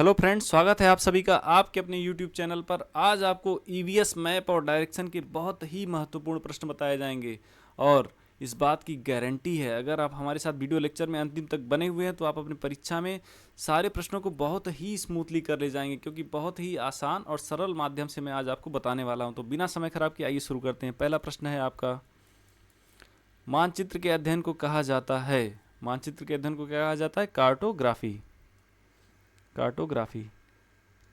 Hello friends, स्वागत है आप सभी का आपके अपने यूट्यूब चैनल पर। आज आपको ईवीएस मैप और डायरेक्शन के बहुत ही महत्वपूर्ण प्रश्न बताए जाएंगे और इस बात की गारंटी है, अगर आप हमारे साथ वीडियो लेक्चर में अंतिम तक बने हुए हैं तो आप अपनी परीक्षा में सारे प्रश्नों को बहुत ही स्मूथली कर ले जाएंगे, क्योंकि बहुत ही आसान और सरल माध्यम से मैं आज आपको बताने वाला हूं। तो बिना समय खराब किए आइए शुरू करते हैं। पहला प्रश्न है आपका, मानचित्र के अध्ययन को कहा जाता है। मानचित्र के अध्ययन को क्या कहा जाता है? कार्टोग्राफी। कार्टोग्राफी।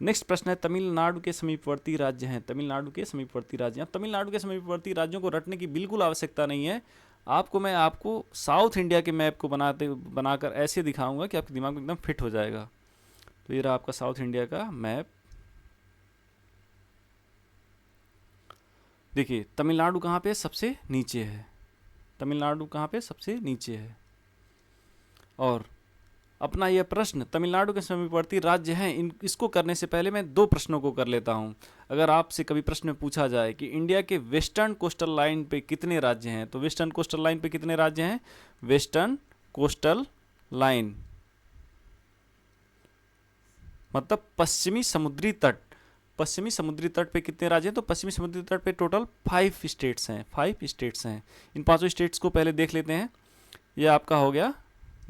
नेक्स्ट प्रश्न है, तमिलनाडु के समीपवर्ती राज्य हैं। तमिलनाडु के समीपवर्ती राज्य हैं। तमिलनाडु के समीपवर्ती राज्यों को रटने की बिल्कुल आवश्यकता नहीं है। मैं आपको साउथ इंडिया के मैप को बनाकर ऐसे दिखाऊंगा कि आपके दिमाग में एकदम फिट हो जाएगा। तो ये रहा आपका साउथ इंडिया का मैप। देखिए तमिलनाडु कहाँ पे? सबसे नीचे है। तमिलनाडु कहाँ पे? सबसे नीचे है। और अपना यह प्रश्न तमिलनाडु के समीपवर्ती राज्य हैं, इसको करने से पहले मैं दो प्रश्नों को कर लेता हूं। अगर आपसे कभी प्रश्न में पूछा जाए कि इंडिया के वेस्टर्न कोस्टल लाइन पे कितने राज्य हैं, तो वेस्टर्न कोस्टल लाइन पे कितने राज्य हैं? वेस्टर्न कोस्टल लाइन मतलब पश्चिमी समुद्री तट। पश्चिमी समुद्री तट पे कितने राज्य हैं? तो पश्चिमी समुद्री तट पे टोटल 5 स्टेट्स हैं। 5 स्टेट्स हैं। इन पांचों स्टेट्स को पहले देख लेते हैं। यह आपका हो गया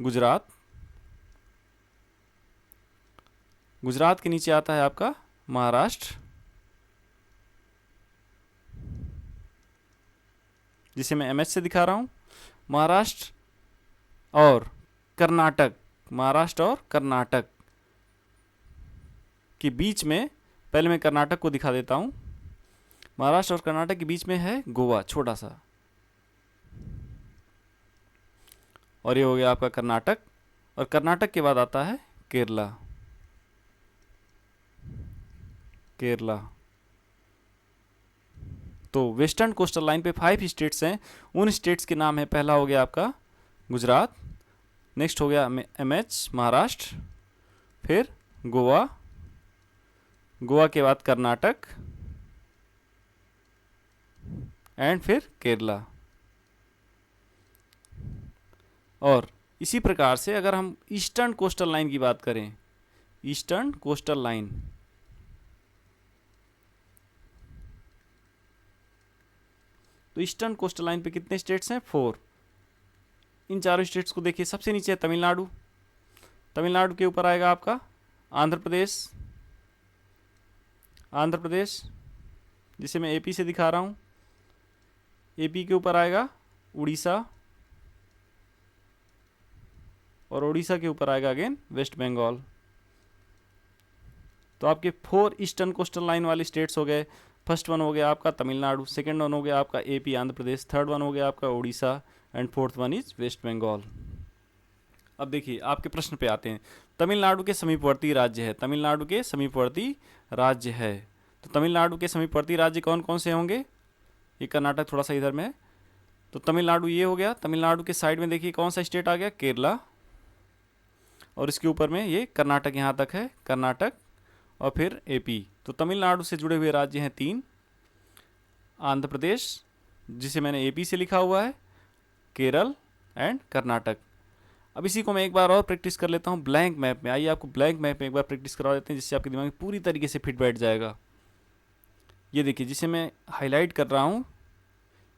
गुजरात। गुजरात के नीचे आता है आपका महाराष्ट्र, जिसे मैं एमएच से दिखा रहा हूं। महाराष्ट्र और कर्नाटक। महाराष्ट्र और कर्नाटक के बीच में, पहले मैं कर्नाटक को दिखा देता हूं। महाराष्ट्र और कर्नाटक के बीच में है गोवा, छोटा सा। और ये हो गया आपका कर्नाटक। और कर्नाटक के बाद आता है केरला। केरला। तो वेस्टर्न कोस्टल लाइन पे 5 स्टेट्स हैं। उन स्टेट्स के नाम है, पहला हो गया आपका गुजरात, नेक्स्ट हो गया एमएच महाराष्ट्र, फिर गोवा, गोवा के बाद कर्नाटक एंड फिर केरला। और इसी प्रकार से अगर हम ईस्टर्न कोस्टल लाइन की बात करें, ईस्टर्न कोस्टल लाइन, तो ईस्टर्न कोस्टल लाइन पे कितने स्टेट्स हैं? 4। इन चारों स्टेट्स को देखिए। सबसे नीचे है तमिलनाडु। तमिलनाडु के ऊपर आएगा आपका आंध्र प्रदेश। आंध्र प्रदेश, जिसे मैं एपी से दिखा रहा हूं। एपी के ऊपर आएगा उड़ीसा। और उड़ीसा के ऊपर आएगा अगेन वेस्ट बंगाल। तो आपके 4 ईस्टर्न कोस्टल लाइन वाले स्टेट्स हो गए। फर्स्ट वन हो गया आपका तमिलनाडु, सेकंड वन हो गया आपका AP Andhra Pradesh, third one हो गया आपका Orissa and fourth one is West Bengal. अब देखिए आपके प्रश्न पे आते हैं। तमिलनाडु के समीपवर्ती राज्य है। तमिलनाडु के समीपवर्ती राज्य है। तो तमिलनाडु के समीपवर्ती राज्य कौन कौन से होंगे? ये कर्नाटक थोड़ा सा इधर में है। तो तमिलनाडु ये हो गया। तमिलनाडु के साइड में देखिए कौन सा स्टेट आ गया? केरला। और इसके ऊपर में ये कर्नाटक, यहाँ तक है कर्नाटक, और फिर एपी। तो तमिलनाडु से जुड़े हुए राज्य हैं 3। आंध्र प्रदेश, जिसे मैंने एपी से लिखा हुआ है, केरल एंड कर्नाटक। अब इसी को मैं एक बार और प्रैक्टिस कर लेता हूँ ब्लैंक मैप में। आइए आपको ब्लैंक मैप में एक बार प्रैक्टिस करवा देते हैं, जिससे आपके दिमाग में पूरी तरीके से फिट बैठ जाएगा। ये देखिए, जिसे मैं हाईलाइट कर रहा हूँ,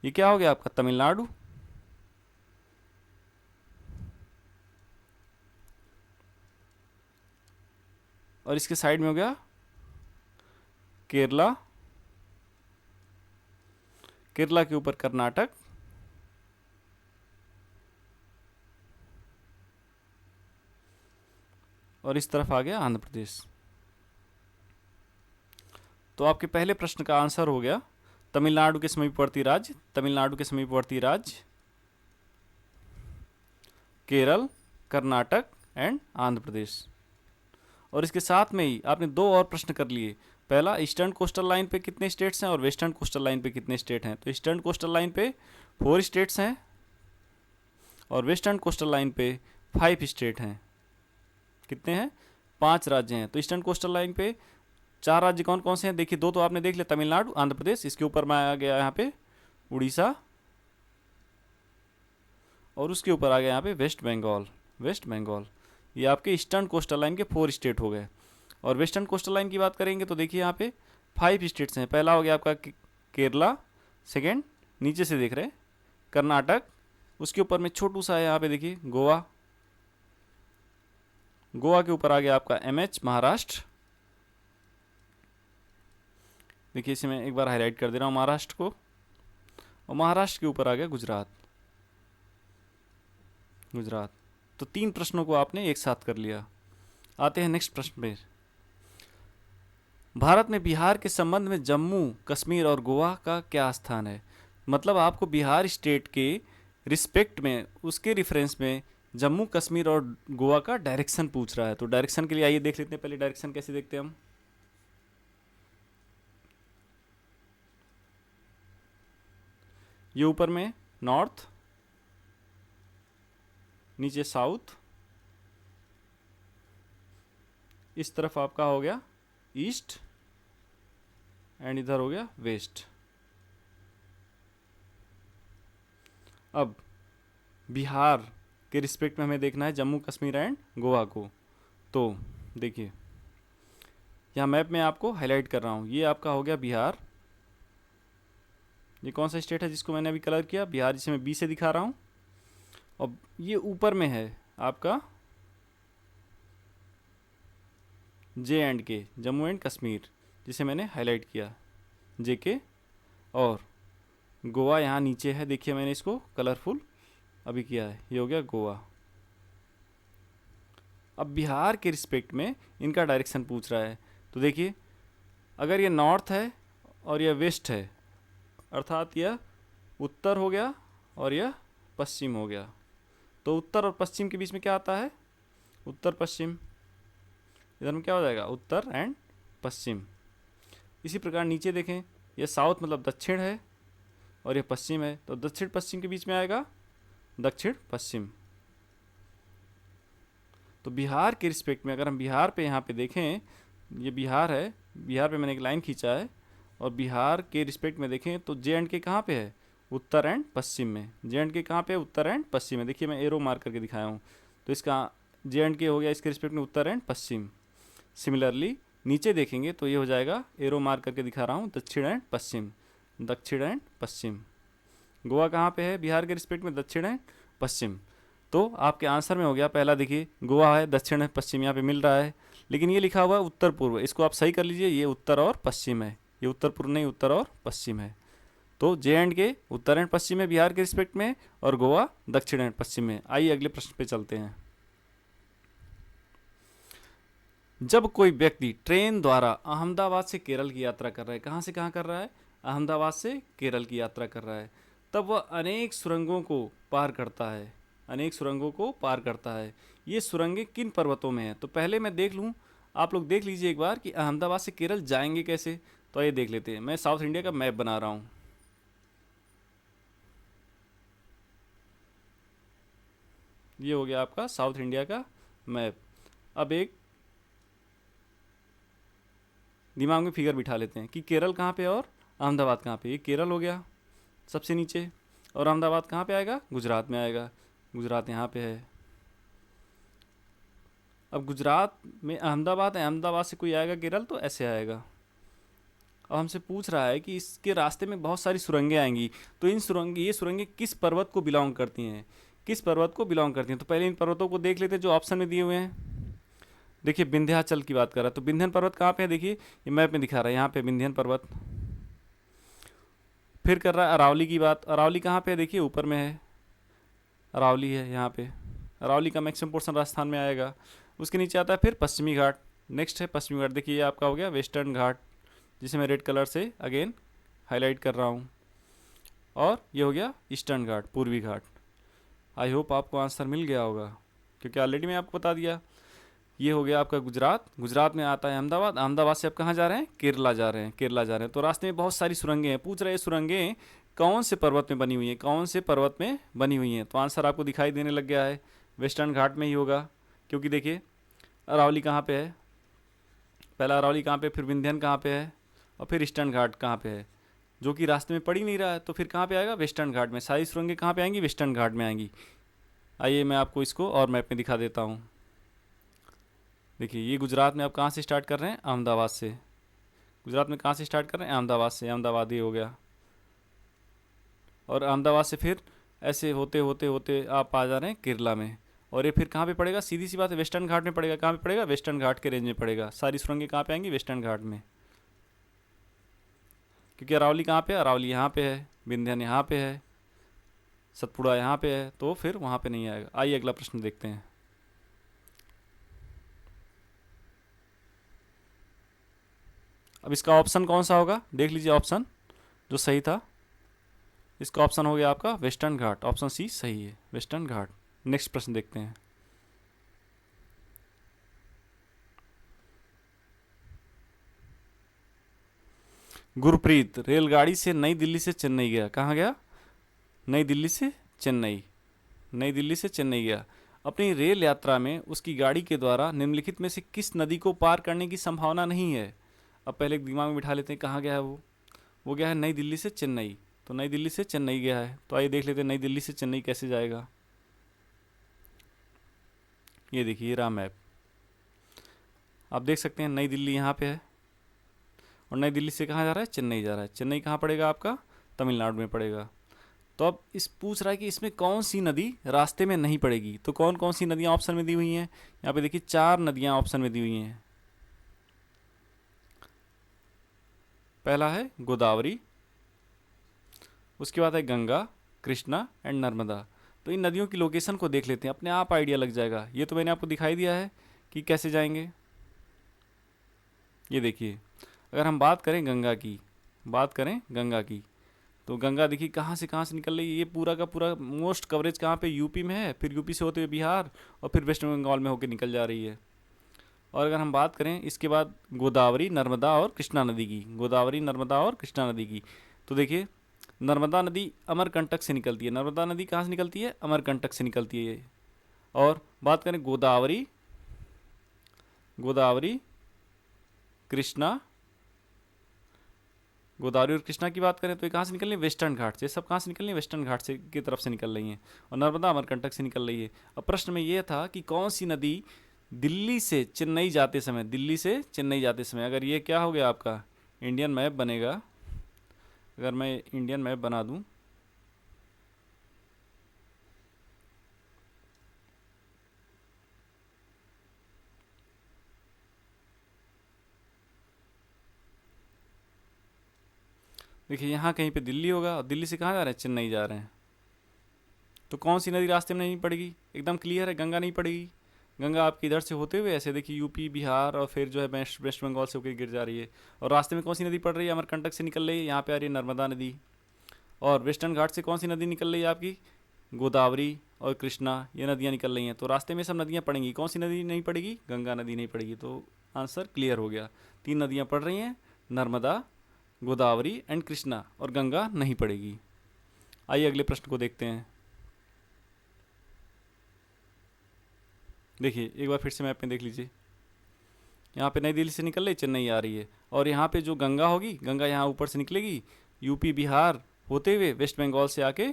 ये क्या हो गया आपका? तमिलनाडु। और इसके साइड में हो गया केरला। केरला के ऊपर कर्नाटक। और इस तरफ आ गया आंध्र प्रदेश। तो आपके पहले प्रश्न का आंसर हो गया तमिलनाडु के समीपवर्ती राज्य। तमिलनाडु के समीपवर्ती राज्य केरल, कर्नाटक एंड आंध्र प्रदेश। और इसके साथ में ही आपने 2 और प्रश्न कर लिए। पहला, ईस्टर्न कोस्टल लाइन पे कितने स्टेट्स हैं और वेस्टर्न कोस्टल लाइन पे कितने स्टेट हैं? तो ईस्टर्न कोस्टल लाइन पे 4 स्टेट्स हैं और वेस्टर्न कोस्टल लाइन पे 5 स्टेट हैं। कितने हैं? 5 राज्य हैं। तो ईस्टर्न कोस्टल लाइन पे 4 राज्य कौन कौन से हैं? देखिए 2 तो आपने देख लिया, तमिलनाडु, आंध्र प्रदेश। इसके ऊपर में आ गया यहाँ पे उड़ीसा, और उसके ऊपर आ गया यहाँ पे वेस्ट बंगाल। वेस्ट बंगाल। ये आपके ईस्टर्न कोस्टल लाइन के 4 स्टेट हो गए। और वेस्टर्न कोस्टल लाइन की बात करेंगे तो देखिए यहाँ पे 5 स्टेट्स हैं। पहला हो गया आपका केरला, सेकेंड नीचे से देख रहे हैं कर्नाटक, उसके ऊपर में छोटू सा है यहाँ पे देखिए गोवा, गोवा के ऊपर आ गया आपका MH महाराष्ट्र, देखिए इसे मैं एक बार हाईलाइट कर दे रहा हूँ महाराष्ट्र को, और महाराष्ट्र के ऊपर आ गया गुजरात। गुजरात। तो 3 प्रश्नों को आपने एक साथ कर लिया। आते हैं नेक्स्ट प्रश्न पे। भारत में बिहार के संबंध में जम्मू कश्मीर और गोवा का क्या स्थान है? मतलब आपको बिहार स्टेट के रिस्पेक्ट में, उसके रिफरेंस में जम्मू कश्मीर और गोवा का डायरेक्शन पूछ रहा है। तो डायरेक्शन के लिए आइए देख लेते हैं, पहले डायरेक्शन कैसे देखते हैं हम। ये ऊपर में नॉर्थ, नीचे साउथ, इस तरफ आपका हो गया ईस्ट, एंड इधर हो गया वेस्ट। अब बिहार के रिस्पेक्ट में हमें देखना है जम्मू कश्मीर एंड गोवा को। तो देखिए यहाँ मैप में आपको हाईलाइट कर रहा हूँ, ये आपका हो गया बिहार। ये कौन सा स्टेट है जिसको मैंने अभी कलर किया? बिहार, जिसे मैं बी से दिखा रहा हूँ। और ये ऊपर में है आपका JNK, जम्मू एंड कश्मीर, जिसे मैंने हाईलाइट किया JK। और गोवा यहाँ नीचे है, देखिए मैंने इसको कलरफुल अभी किया है, ये हो गया गोवा। अब बिहार के रिस्पेक्ट में इनका डायरेक्शन पूछ रहा है। तो देखिए अगर ये नॉर्थ है और यह वेस्ट है, अर्थात यह उत्तर हो गया और यह पश्चिम हो गया, तो उत्तर और पश्चिम के बीच में क्या आता है? उत्तर पश्चिम। इधर में क्या हो जाएगा? उत्तर एंड पश्चिम। इसी प्रकार नीचे देखें, यह साउथ मतलब दक्षिण है और यह पश्चिम है, तो दक्षिण पश्चिम के बीच में आएगा दक्षिण पश्चिम। तो बिहार के रिस्पेक्ट में अगर हम बिहार पे यहाँ पे देखें, ये बिहार है, बिहार पे मैंने एक लाइन खींचा है, और बिहार के रिस्पेक्ट में देखें तो JNK कहाँ पे है? उत्तर एंड पश्चिम में। JNK कहाँ पे है? उत्तर एंड पश्चिम में। देखिए मैं एरो मार्क करके दिखाया हूँ, तो इसका JNK हो गया इसके रिस्पेक्ट में उत्तर एंड पश्चिम। सिमिलरली नीचे देखेंगे तो ये हो जाएगा, एरो मार्क करके दिखा रहा हूँ, दक्षिण एंड पश्चिम, दक्षिण एंड पश्चिम। गोवा कहाँ पे है बिहार के रिस्पेक्ट में? दक्षिण एंड पश्चिम। तो आपके आंसर में हो गया पहला, देखिए गोवा है, दक्षिण है, पश्चिम यहाँ पे मिल रहा है, लेकिन ये लिखा हुआ है उत्तर पूर्व, इसको आप सही कर लीजिए, ये उत्तर और पश्चिम है, ये उत्तर पूर्व नहीं, उत्तर और पश्चिम है। तो JNK उत्तर एंड पश्चिम है बिहार के रिस्पेक्ट में, और गोवा दक्षिण एंड पश्चिम में। आइए अगले प्रश्न पे चलते हैं। जब कोई व्यक्ति ट्रेन द्वारा अहमदाबाद से केरल की यात्रा कर रहा है, कहाँ से कहाँ कर रहा है? अहमदाबाद से केरल की यात्रा कर रहा है, तब वह अनेक सुरंगों को पार करता है, अनेक सुरंगों को पार करता है। ये सुरंगें किन पर्वतों में हैं? तो पहले मैं देख लूँ, आप लोग देख लीजिए एक बार कि अहमदाबाद से केरल जाएंगे कैसे। तो ये देख लेते हैं, मैं साउथ इंडिया का मैप बना रहा हूँ। ये हो गया आपका साउथ इंडिया का मैप। अब एक दिमाग में फिगर बिठा लेते हैं कि केरल कहाँ पे और अहमदाबाद कहाँ पे। ये केरल हो गया सबसे नीचे, और अहमदाबाद कहाँ पे आएगा? गुजरात में आएगा। गुजरात यहाँ पे है। अब गुजरात में अहमदाबाद है, अहमदाबाद से कोई आएगा केरल तो ऐसे आएगा। अब हमसे पूछ रहा है कि इसके रास्ते में बहुत सारी सुरंगें आएंगी, तो ये सुरंगें किस पर्वत को बिलोंग करती हैं? किस पर्वत को बिलोंग करती हैं? तो पहले इन पर्वतों को देख लेते हैं जो ऑप्शन में दिए हुए हैं। देखिए विंध्याचल की बात कर रहा है, तो विंध्यन पर्वत कहाँ पे है? देखिए ये मैप में दिखा रहा है, यहाँ पे विंध्यन पर्वत। फिर कर रहा है अरावली की बात, अरावली कहाँ पे है? देखिए ऊपर में है, अरावली है यहाँ पे। अरावली का मैक्सिमम पोर्शन राजस्थान में आएगा। उसके नीचे आता है फिर पश्चिमी घाट, नेक्स्ट है पश्चिमी घाट। देखिए ये आपका हो गया वेस्टर्न घाट, जिसे मैं रेड कलर से अगेन हाईलाइट कर रहा हूँ, और ये हो गया ईस्टर्न घाट, पूर्वी घाट। आई होप आपको आंसर मिल गया होगा, क्योंकि ऑलरेडी मैं आपको बता दिया। ये हो गया आपका गुजरात, गुजरात में आता है अहमदाबाद, अहमदाबाद से आप कहाँ जा रहे हैं? केरला जा रहे हैं, केरला जा रहे हैं। तो रास्ते में बहुत सारी सुरंगें हैं, पूछ रहे हैं सुरंगें कौन से पर्वत में बनी हुई हैं, कौन से पर्वत में बनी हुई हैं? तो आंसर आपको दिखाई देने लग गया है, वेस्टर्न घाट में ही होगा। क्योंकि देखिए अरावली कहाँ पे है? पहला अरावली कहाँ पे, फिर विंध्यन कहाँ पे है, और फिर ईस्टर्न घाट कहाँ पे है, जो कि रास्ते में पड़ ही नहीं रहा है। तो फिर कहाँ पे आएगा? वेस्टर्न घाट में। सारी सुरंगें कहाँ पे आएंगी? वेस्टर्न घाट में आएंगी। आइए मैं आपको इसको और मैप में दिखा देता हूँ। देखिए ये गुजरात में आप कहाँ से स्टार्ट कर रहे हैं, अहमदाबाद से। गुजरात में कहाँ से स्टार्ट कर रहे हैं, अहमदाबाद से, अहमदाबाद ही हो गया। और अहमदाबाद से फिर ऐसे होते होते होते आप आ जा रहे हैं केरला में। और ये फिर कहाँ पे पड़ेगा, सीधी सी बात है, वेस्टर्न घाट में पड़ेगा। कहाँ पे पड़ेगा, वेस्टर्न घाट के रेंज में पड़ेगा। सारी सुरंगें कहाँ पे आएंगी, वेस्टर्न घाट में। क्योंकि अरावली कहाँ पे है, अरावली यहाँ पे है, विंध्यन यहाँ पे है, सतपुड़ा यहाँ पे है, तो फिर वहाँ पे नहीं आएगा। आइए अगला प्रश्न देखते हैं। अब इसका ऑप्शन कौन सा होगा, देख लीजिए ऑप्शन जो सही था। इसका ऑप्शन हो गया आपका वेस्टर्न घाट, ऑप्शन सी सही है, वेस्टर्न घाट। नेक्स्ट प्रश्न देखते हैं। गुरप्रीत रेलगाड़ी से नई दिल्ली से चेन्नई गया। कहाँ गया, नई दिल्ली से चेन्नई। नई दिल्ली से चेन्नई गया। अपनी रेल यात्रा में उसकी गाड़ी के द्वारा निम्नलिखित में से किस नदी को पार करने की संभावना नहीं है। अब पहले दिमाग में बिठा लेते हैं, कहाँ गया है वो गया है नई दिल्ली से चेन्नई। तो नई दिल्ली से चेन्नई गया है, तो आइए देख लेते हैं नई दिल्ली से चेन्नई कैसे जाएगा। ये देखिए रहा मैप, आप देख सकते हैं नई दिल्ली यहाँ पे है, और नई दिल्ली से कहाँ जा रहा है, चेन्नई जा रहा है। चेन्नई कहाँ पड़ेगा आपका, तमिलनाडु में पड़ेगा। तो अब इस पूछ रहा है कि इसमें कौन सी नदी रास्ते में नहीं पड़ेगी। तो कौन कौन सी नदियाँ ऑप्शन में दी हुई हैं, यहाँ पे देखिए 4 नदियाँ ऑप्शन में दी हुई हैं। पहला है गोदावरी, उसके बाद है गंगा, कृष्णा एंड नर्मदा। तो इन नदियों की लोकेशन को देख लेते हैं, अपने आप आइडिया लग जाएगा। ये तो मैंने आपको दिखाई दिया है कि कैसे जाएंगे। ये देखिए, अगर हम बात करें गंगा की, बात करें गंगा की, तो गंगा देखिए कहाँ से निकल रही है। ये पूरा का पूरा मोस्ट कवरेज कहाँ पे, यूपी में है, फिर यूपी से होते हुए बिहार, और फिर वेस्ट बंगाल में होकर निकल जा रही है। और अगर हम बात करें इसके बाद गोदावरी, नर्मदा और कृष्णा नदी की, गोदावरी, नर्मदा और कृष्णा नदी की, तो देखिए नर्मदा नदी अमरकंटक से निकलती है। नर्मदा नदी कहाँ से निकलती है, अमरकंटक से निकलती है। और बात करें गोदावरी, गोदावरी, कृष्णा, गोदावरी और कृष्णा की बात करें तो ये कहाँ से निकल रही है, वेस्टर्न घाट से। सब कहाँ से निकल रही है, वेस्टर्न घाट से की तरफ से निकल रही हैं। और नर्मदा अमरकंटक से निकल रही है। अब प्रश्न में ये था कि कौन सी नदी दिल्ली से चेन्नई जाते समय, दिल्ली से चेन्नई जाते समय, अगर ये क्या हो गया आपका इंडियन मैप बनेगा, अगर मैं इंडियन मैप बना दूं, देखिए यहाँ कहीं पे दिल्ली होगा, और दिल्ली से कहाँ जा रहे हैं, चेन्नई जा रहे हैं। तो कौन सी नदी रास्ते में नहीं पड़ेगी, एकदम क्लियर है, गंगा नहीं पड़ेगी। गंगा आपकी इधर से होते हुए ऐसे देखिए यूपी, बिहार, और फिर जो है वेस्ट बंगाल से होकर गिर जा रही है। और रास्ते में कौन सी नदी पड़ रही है, अमरकंटक से निकल रही है, यहाँ पे आ रही है नर्मदा नदी। और वेस्टर्न घाट से कौन सी नदी निकल रही है आपकी, गोदावरी और कृष्णा, ये नदियाँ निकल रही हैं। तो रास्ते में सब नदियाँ पड़ेंगी, कौन सी नदी नहीं पड़ेगी, गंगा नदी नहीं पड़ेगी। तो आंसर क्लियर हो गया, 3 नदियाँ पड़ रही हैं, नर्मदा, गोदावरी एंड कृष्णा, और गंगा नहीं पड़ेगी। आइए अगले प्रश्न को देखते हैं। देखिए एक बार फिर से मैप में देख लीजिए, यहाँ पे नई दिल्ली से निकल रही, चेन्नई आ रही है। और यहाँ पे जो गंगा होगी, गंगा यहाँ ऊपर से निकलेगी, यूपी, बिहार होते हुए वेस्ट बंगाल से आके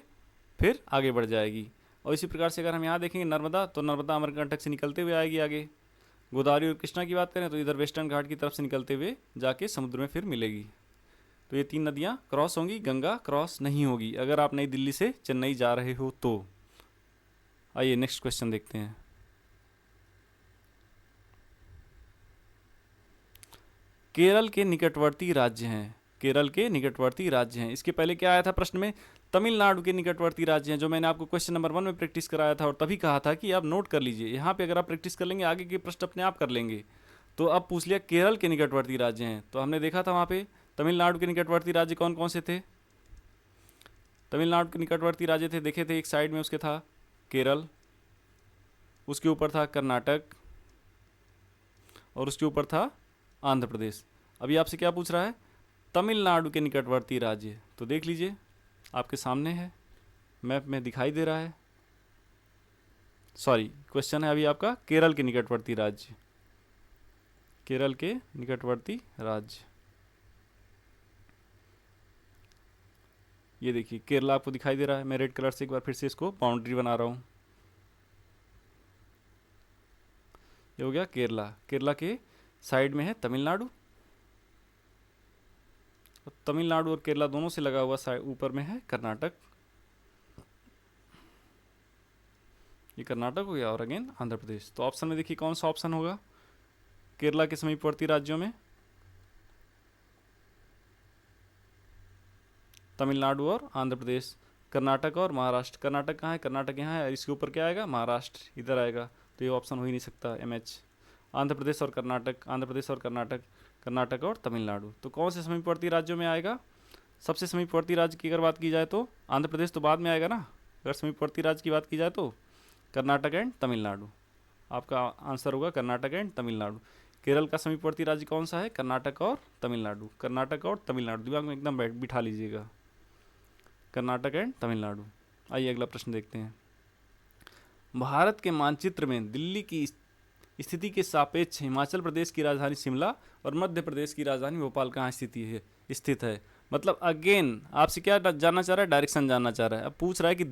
फिर आगे बढ़ जाएगी। और इसी प्रकार से अगर हम यहाँ देखेंगे नर्मदा, तो नर्मदा अमरकंटक से निकलते हुए आएगी आगे। गोदावरी और कृष्णा की बात करें तो इधर वेस्टर्न घाट की तरफ से निकलते हुए जाके समुद्र में फिर मिलेगी। तो ये 3 नदियाँ क्रॉस होंगी, गंगा क्रॉस नहीं होगी अगर आप नई दिल्ली से चेन्नई जा रहे हो तो। आइए नेक्स्ट क्वेश्चन देखते हैं। केरल के निकटवर्ती राज्य हैं, केरल के निकटवर्ती राज्य हैं। इसके पहले क्या आया था प्रश्न में, तमिलनाडु के निकटवर्ती राज्य हैं, जो मैंने आपको क्वेश्चन नंबर 1 में प्रैक्टिस कराया था, और तभी कहा था कि आप नोट कर लीजिए। यहाँ पे अगर आप प्रैक्टिस कर लेंगे आगे के प्रश्न अपने आप कर लेंगे। तो अब पूछ लिया केरल के निकटवर्ती राज्य हैं, तो हमने देखा था वहाँ पे तमिलनाडु के निकटवर्ती राज्य कौन कौन से थे। तमिलनाडु के निकटवर्ती राज्य थे, देखे थे, एक साइड में उसके था केरल, उसके ऊपर था कर्नाटक, और उसके ऊपर था आंध्र प्रदेश। अभी आपसे क्या पूछ रहा है, तमिलनाडु के निकटवर्ती राज्य। तो देख लीजिए आपके सामने है, मैप में दिखाई दे रहा है। सॉरी, क्वेश्चन है अभी आपका केरल के निकटवर्ती राज्य, केरल के निकटवर्ती राज्य। ये देखिए केरला आपको दिखाई दे रहा है, मैं रेड कलर से एक बार फिर से इसको बाउंड्री बना रहा हूँ। ये हो गया केरला, केरला के साइड में है तमिलनाडु, और तमिलनाडु और केरला दोनों से लगा हुआ साइड ऊपर में है कर्नाटक, ये कर्नाटक हो गया, और अगेन आंध्र प्रदेश। तो ऑप्शन में देखिए कौन सा ऑप्शन होगा केरला के समीपवर्ती राज्यों में, तमिलनाडु और आंध्र प्रदेश, कर्नाटक और महाराष्ट्र। कर्नाटक कहाँ है, कर्नाटक यहाँ है, इसके ऊपर क्या आएगा, महाराष्ट्र इधर आएगा, तो ये ऑप्शन हो ही नहीं सकता MH। आंध्र प्रदेश और कर्नाटक, आंध्र प्रदेश और कर्नाटक, कर्नाटक और तमिलनाडु, तो कौन से समीपवर्ती राज्यों में आएगा, सबसे समीपवर्ती राज्य की अगर बात की जाए तो आंध्र प्रदेश तो बाद में आएगा ना, अगर समीपवर्ती राज्य की बात की जाए तो कर्नाटक एंड तमिलनाडु, आपका आंसर होगा कर्नाटक एंड तमिलनाडु। केरल का समीपवर्ती राज्य कौन सा है, कर्नाटक और तमिलनाडु, कर्नाटक और तमिलनाडु, दिमाग में एकदम बिठा लीजिएगा, कर्नाटक एंड तमिलनाडु। आइए अगला प्रश्न देखते हैं। भारत के मानचित्र में दिल्ली की स्थिति के सापेक्ष हिमाचल प्रदेश की राजधानी शिमला और मध्य प्रदेश की राजधानी भोपाल कहाँ स्थित है। मतलब अगेन आपसे क्या जानना चाह रहा है, डायरेक्शन जानना चाह रहा है। अब पूछ रहा है कि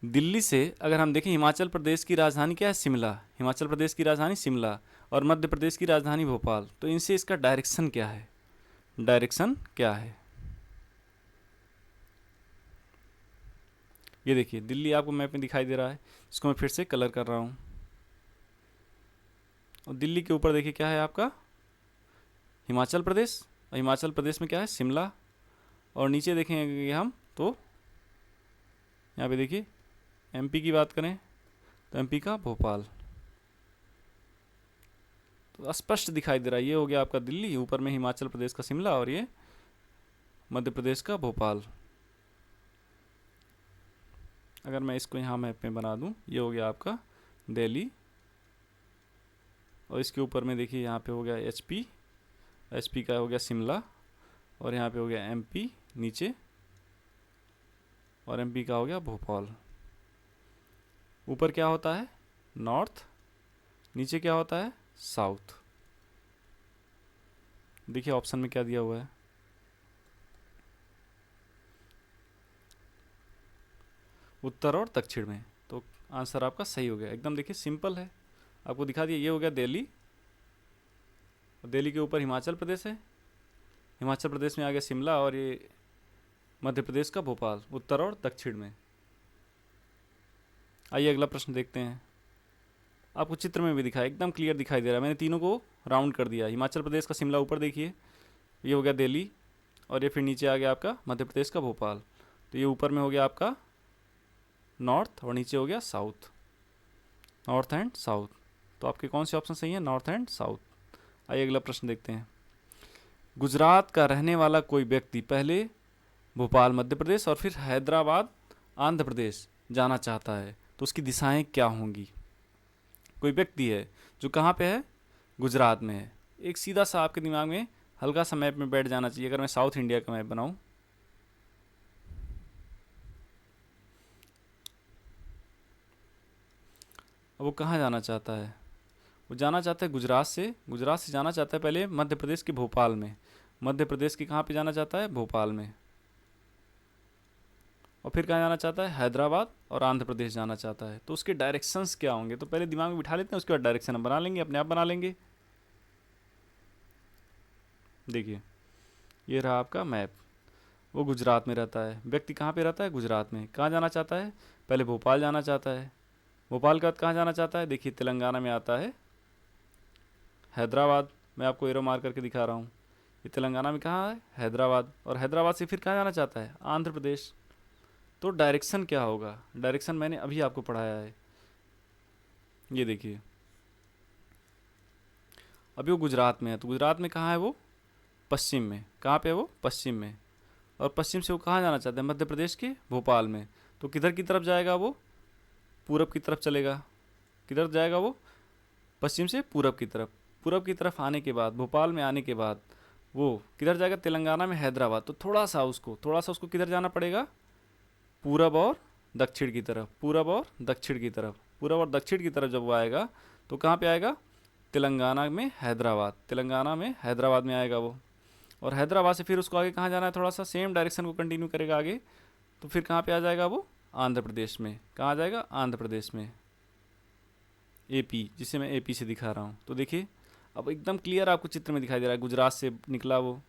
दिल्ली से अगर हम देखें, हिमाचल प्रदेश की राजधानी क्या है, शिमला, हिमाचल प्रदेश की राजधानी शिमला और मध्य प्रदेश की राजधानी भोपाल, तो इनसे इसका डायरेक्शन क्या है, डायरेक्शन क्या है। ये देखिए दिल्ली आपको मैप में दिखाई दे रहा है, इसको मैं फिर से कलर कर रहा हूँ, और दिल्ली के ऊपर देखिए क्या है आपका हिमाचल प्रदेश, और हिमाचल प्रदेश में क्या है शिमला, और नीचे देखेंगे हम तो यहाँ पे देखिए MP की बात करें तो MP का भोपाल, तो स्पष्ट दिखाई दे रहा है। ये हो गया आपका दिल्ली, ऊपर में हिमाचल प्रदेश का शिमला, और ये मध्य प्रदेश का भोपाल। अगर मैं इसको यहाँ मैप में बना दूँ, ये हो गया आपका दिल्ली, और इसके ऊपर में देखिए यहाँ पे हो गया HP का हो गया शिमला, और यहाँ पे हो गया MP नीचे, और MP का हो गया भोपाल। ऊपर क्या होता है नॉर्थ, नीचे क्या होता है साउथ। देखिए ऑप्शन में क्या दिया हुआ है, उत्तर और दक्षिण में, तो आंसर आपका सही हो गया एकदम। देखिए सिंपल है, आपको दिखा दिया। ये हो गया दिल्ली, और दिल्ली के ऊपर हिमाचल प्रदेश है, हिमाचल प्रदेश में आ गया शिमला, और ये मध्य प्रदेश का भोपाल, उत्तर और दक्षिण में। आइए अगला प्रश्न देखते हैं। आपको चित्र में भी दिखाया, एकदम क्लियर दिखाई दे रहा है, मैंने तीनों को राउंड कर दिया। हिमाचल प्रदेश का शिमला ऊपर देखिए, ये हो गया दिल्ली, और ये फिर नीचे आ गया आपका मध्य प्रदेश का भोपाल, तो ये ऊपर में हो गया आपका नॉर्थ, और नीचे हो गया साउथ, नॉर्थ एंड साउथ। तो आपके कौन से ऑप्शन सही है, नॉर्थ एंड साउथ। आइए अगला प्रश्न देखते हैं। गुजरात का रहने वाला कोई व्यक्ति पहले भोपाल मध्य प्रदेश और फिर हैदराबाद आंध्र प्रदेश जाना चाहता है, तो उसकी दिशाएं क्या होंगी। कोई व्यक्ति है जो कहाँ पे है, गुजरात में है। एक सीधा सा आपके दिमाग में हल्का सा मैप में बैठ जाना चाहिए। अगर मैं साउथ इंडिया का मैप बनाऊं, अब वो कहाँ जाना चाहता है, वो जाना चाहता है गुजरात से जाना चाहता है पहले मध्य प्रदेश के भोपाल में, मध्य प्रदेश के कहाँ पे जाना चाहता है, भोपाल में, और फिर कहाँ जाना चाहता है, हैदराबाद और आंध्र प्रदेश जाना चाहता है। तो उसके डायरेक्शंस क्या होंगे, तो पहले दिमाग में बिठा लेते हैं, उसके बाद डायरेक्शन हम बना लेंगे, अपने आप बना लेंगे। देखिए ये रहा आपका मैप, वो गुजरात में रहता है, व्यक्ति कहाँ पे रहता है, गुजरात में। कहाँ जाना चाहता है, पहले भोपाल जाना चाहता है, भोपाल के बाद कहाँ जाना चाहता है, देखिए तेलंगाना में आता है हैदराबाद, मैं आपको एरो मार करके दिखा रहा हूँ, ये तेलंगाना में कहाँ है, हैदराबाद, और हैदराबाद से फिर कहाँ जाना चाहता है, आंध्र प्रदेश। तो डायरेक्शन क्या होगा, डायरेक्शन मैंने अभी आपको पढ़ाया है, ये देखिए अभी वो गुजरात में है, तो गुजरात में कहाँ है वो, पश्चिम में। कहाँ पे है वो, पश्चिम में, और पश्चिम से वो कहाँ जाना चाहते हैं, मध्य प्रदेश के भोपाल में। तो किधर की तरफ जाएगा वो, पूरब की तरफ चलेगा। किधर जाएगा वो, पश्चिम से पूरब की तरफ। पूरब की तरफ आने के बाद, भोपाल में आने के बाद वो किधर जाएगा, तेलंगाना में हैदराबाद। तो थोड़ा सा उसको किधर जाना पड़ेगा, पूरब और दक्षिण की तरफ, पूरब और दक्षिण की तरफ। पूरब और दक्षिण की तरफ जब वो आएगा तो कहाँ पे आएगा, तेलंगाना में हैदराबाद, तेलंगाना में हैदराबाद में आएगा वो। और हैदराबाद से फिर उसको आगे कहाँ जाना है, थोड़ा सा सेम डायरेक्शन को कंटिन्यू करेगा आगे, तो फिर कहाँ पे आ जाएगा वो, आंध्र प्रदेश में। कहाँ आ जाएगा, आंध्र प्रदेश में। एपी, जिसे मैं एपी से दिखा रहा हूँ। तो देखिए अब एकदम क्लियर आपको चित्र में दिखाई दे रहा है, गुजरात से निकला वो,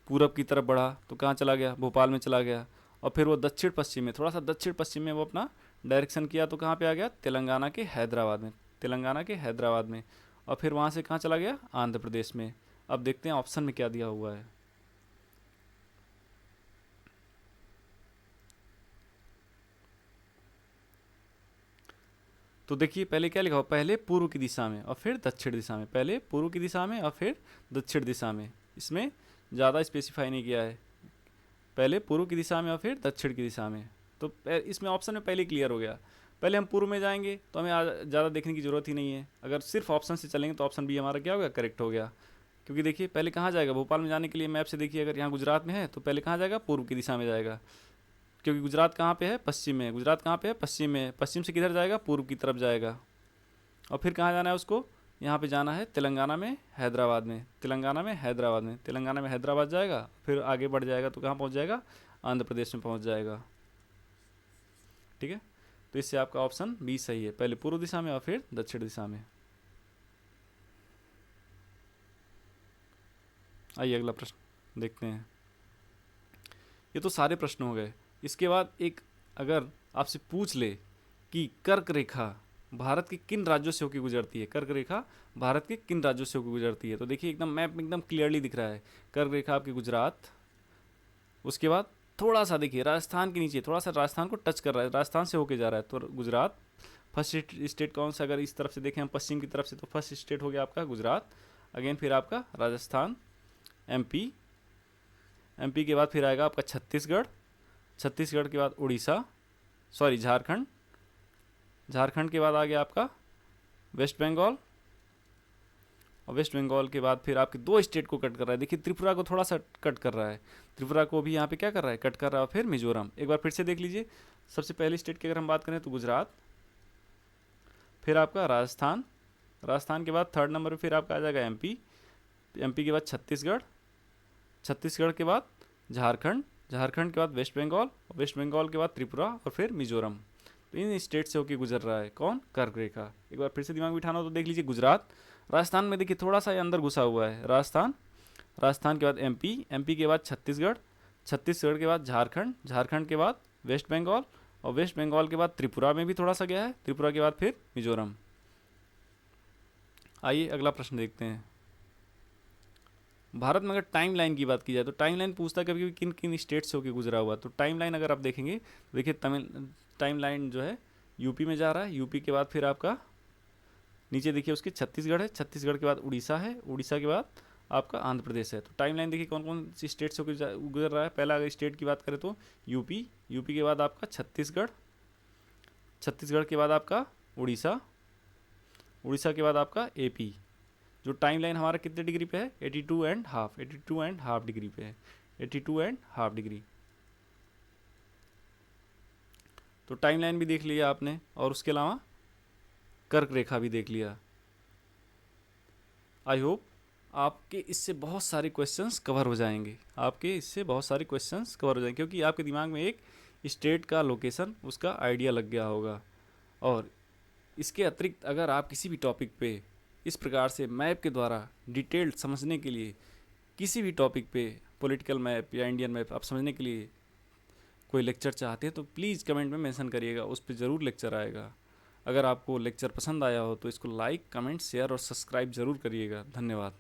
पूरब की तरफ बढ़ा तो कहाँ चला गया, भोपाल में चला गया, और फिर वो दक्षिण पश्चिम में, थोड़ा सा दक्षिण पश्चिम में वो अपना डायरेक्शन किया तो कहाँ पे आ गया, तेलंगाना के हैदराबाद में, तेलंगाना के हैदराबाद में, और फिर वहाँ से कहाँ चला गया, आंध्र प्रदेश में। अब देखते हैं ऑप्शन में क्या दिया हुआ है। तो देखिए पहले क्या लिखा हुआ, पहले पूर्व की दिशा में और फिर दक्षिण दिशा में, पहले पूर्व की दिशा में और फिर दक्षिण दिशा में, इसमें ज़्यादा स्पेसिफाई नहीं किया है, पहले पूर्व की दिशा में और फिर दक्षिण की दिशा में। तो इसमें ऑप्शन में पहले क्लियर हो गया, पहले हम पूर्व में जाएंगे तो हमें ज़्यादा देखने की ज़रूरत ही नहीं है, अगर सिर्फ ऑप्शन से चलेंगे तो ऑप्शन बी हमारा क्या हो गया, करेक्ट हो गया। क्योंकि देखिए पहले कहाँ जाएगा, भोपाल में जाने के लिए मैप से देखिए, अगर यहाँ गुजरात में है तो पहले कहाँ जाएगा, पूर्व की दिशा में जाएगा, क्योंकि गुजरात कहाँ पे है, पश्चिम में है, गुजरात कहाँ पे है, पश्चिम में है, पश्चिम से किधर जाएगा, पूर्व की तरफ जाएगा। और फिर कहाँ जाना है उसको, यहाँ पे जाना है तेलंगाना में हैदराबाद में, तेलंगाना में हैदराबाद में, तेलंगाना में हैदराबाद जाएगा, फिर आगे बढ़ जाएगा तो कहाँ पहुँच जाएगा, आंध्र प्रदेश में पहुँच जाएगा। ठीक है, तो इससे आपका ऑप्शन बी सही है, पहले पूर्व दिशा में और फिर दक्षिण दिशा में। आइए अगला प्रश्न देखते हैं। ये तो सारे प्रश्न हो गए। इसके बाद एक अगर आपसे पूछ ले कि कर्क रेखा भारत के किन राज्यों से होकर गुजरती है, कर्क रेखा भारत के किन राज्यों से होकर गुजरती है, तो देखिए एकदम मैप में एकदम क्लियरली दिख रहा है, कर्क रेखा आपकी गुजरात, उसके बाद थोड़ा सा देखिए राजस्थान के नीचे, थोड़ा सा राजस्थान को टच कर रहा है, राजस्थान से होके जा रहा है, तो गुजरात फर्स्ट स्टेट कौन सा, अगर इस तरफ से देखें हम पश्चिम की तरफ से, तो फर्स्ट स्टेट हो गया आपका गुजरात, अगेन फिर आपका राजस्थान, एमपी, एमपी के बाद फिर आएगा आपका छत्तीसगढ़, छत्तीसगढ़ के बाद उड़ीसा, सॉरी झारखंड, झारखंड के बाद आ गया आपका वेस्ट बंगाल, और वेस्ट बंगाल के बाद फिर आपके दो स्टेट को कट कर रहा है, देखिए त्रिपुरा को थोड़ा सा कट कर रहा है, त्रिपुरा को भी यहाँ पे क्या कर रहा है, कट कर रहा है, फिर मिजोरम। एक बार फिर से देख लीजिए, सबसे पहले स्टेट की अगर हम बात करें तो गुजरात, फिर आपका राजस्थान, राजस्थान के बाद थर्ड नंबर पर फिर आपका आ जाएगा एमपी, एमपी के बाद छत्तीसगढ़, छत्तीसगढ़ के बाद झारखंड, झारखंड के बाद वेस्ट बंगाल, वेस्ट बंगाल के बाद त्रिपुरा और फिर मिजोरम। तो इन स्टेट से होकर गुजर रहा है कौन, कर्क रेखा। एक बार फिर से दिमाग बिठाना हो तो देख लीजिए, गुजरात, राजस्थान में देखिए थोड़ा सा अंदर घुसा हुआ है, राजस्थान, राजस्थान के बाद एमपी, एमपी के बाद छत्तीसगढ़, छत्तीसगढ़ के बाद झारखंड, झारखंड के बाद वेस्ट बंगाल, और वेस्ट बंगाल के बाद त्रिपुरा में भी थोड़ा सा गया है, त्रिपुरा के बाद फिर मिजोरम। आइए अगला प्रश्न देखते हैं। भारत में अगर टाइम लाइन की बात की जाए तो टाइम लाइन पूछता है कभी कभी किन किन स्टेट से होकर गुजरा हुआ, तो टाइम लाइन अगर आप देखेंगे तो देखिए टाइम लाइन जो है यूपी में जा रहा है, यूपी के बाद फिर आपका नीचे देखिए उसके छत्तीसगढ़ है, छत्तीसगढ़ के बाद उड़ीसा है, उड़ीसा के बाद आपका आंध्र प्रदेश है। तो टाइम लाइन देखिए कौन कौन सी स्टेट से होकर गुजर रहा है। पहला अगर स्टेट की बात करें तो यूपी, यूपी के बाद आपका छत्तीसगढ़, छत्तीसगढ़ के बाद आपका उड़ीसा, उड़ीसा के बाद आपका एपी। जो टाइम लाइन हमारा कितने डिग्री पे है, 82.5, 82.5 डिग्री पे है, 82.5 डिग्री। तो टाइम लाइन भी देख लिया आपने, और उसके अलावा कर्क रेखा भी देख लिया। आई होप आपके इससे बहुत सारे क्वेश्चंस कवर हो जाएंगे, आपके इससे बहुत सारे क्वेश्चंस कवर हो जाएंगे, क्योंकि आपके दिमाग में एक स्टेट का लोकेशन, उसका आइडिया लग गया होगा। और इसके अतिरिक्त अगर आप किसी भी टॉपिक पे इस प्रकार से मैप के द्वारा डिटेल्ड समझने के लिए, किसी भी टॉपिक पे पॉलिटिकल मैप या इंडियन मैप आप समझने के लिए कोई लेक्चर चाहते हैं तो प्लीज़ कमेंट में मेंशन करिएगा, उस पर ज़रूर लेक्चर आएगा। अगर आपको लेक्चर पसंद आया हो तो इसको लाइक, कमेंट, शेयर और सब्सक्राइब ज़रूर करिएगा। धन्यवाद।